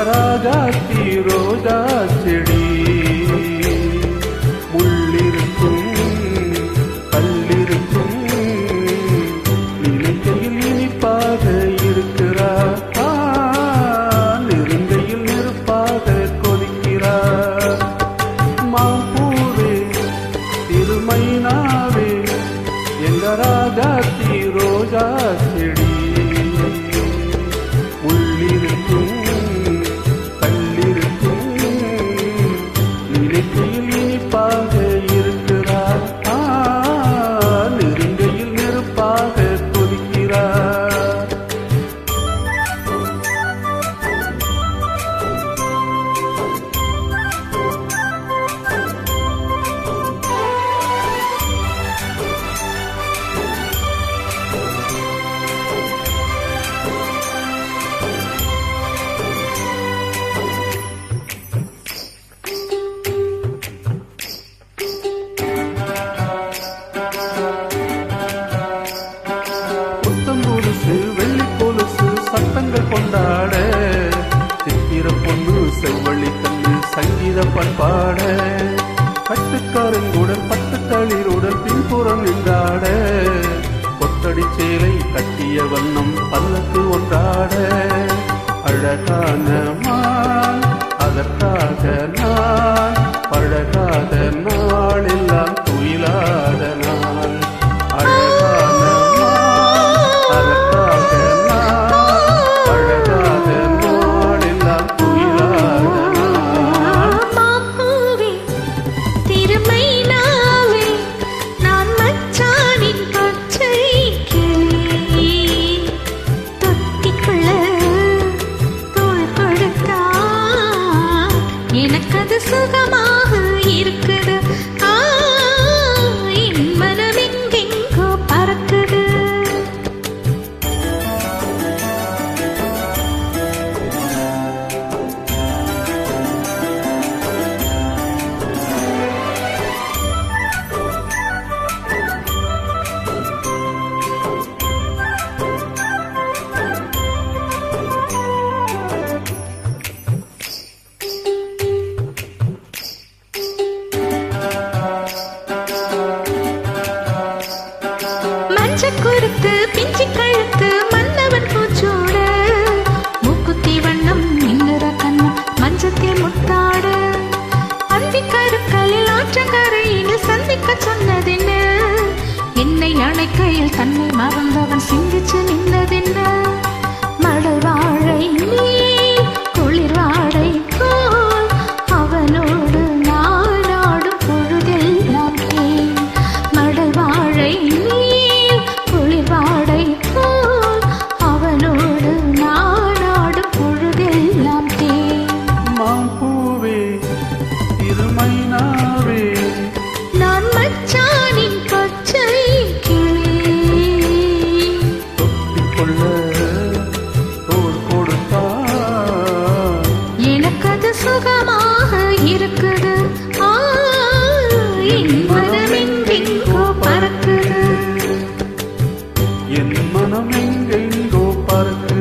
ராஜாத்தி ரோஜா செடி முள்ளிருக்கும் கல்லிருக்கும் நினைக்கையில் இனிப்பாக இருக்கிறார், நெருங்கையில் நெருப்பாக கொதிக்கிறார். மாம்பூவே திருமைனாவே எங்க ராஜாத்தி ரோஜா செடி உள்ளிருக்கும் கல்லிருக்கும் நினைக்கையில் இனிப்பாக இருக்கிறார், நெருங்கையில் நெருப்பாக கொதிக்கிறார். வெள்ளி கொலுசு சட்டங்கள் கொண்டாட சித்திர பொண்ணு செவ்வழி கண்ணு சங்கீத பண்பாட பட்டுக்காரங்குடன் பட்டு தளிருடன் பின்புறம் நின்றாட கொத்தடி சேலை கட்டிய வண்ணம் பல்லக்கு ஒன்றாட அழகான மான் அதற்காக நான் பழகாத நாளெல்லாம் துயிலாட நான் அழகான எனக்கது சுகமாக இருக்குது, என் மனம் எங்கெங்கோ பறக்குது. குறுத்து பிஞ்சி கழுத்து மன்னவன் பூச்சோட மூக்குத்தி வண்ணம் மின்னுற கண்ணம் மஞ்சத்தில் முத்தாட அந்தி கருக்களில் ஆற்றங்கரையில் சந்திக்க சொன்னதென்ன, என்னை அணைக்கையில் தன்னை மறந்தவன் சிந்திச்சு நின்னதென்ன. மடல் வாழை நீ குளிர் வாழை போல் அவனோடு நாடாடும் பொழுதெல்லாம் தேன். மடல் வாழை நீ வாடை போல் அவனோடு நாடாடும் பொழுதெல்லாம் தேன். மாம்பூவே திருமைனாவே நான் மச்சானின் பச்சை கிளி. தொட்டிக்கொள்ள தோள் கொடுத்தார், எனக்கது சுகமாக இருக்குது, என் மனம் எங்கெங்கோ பறக்குது. என் மனம் எங்கெங்கோ பறக்குது.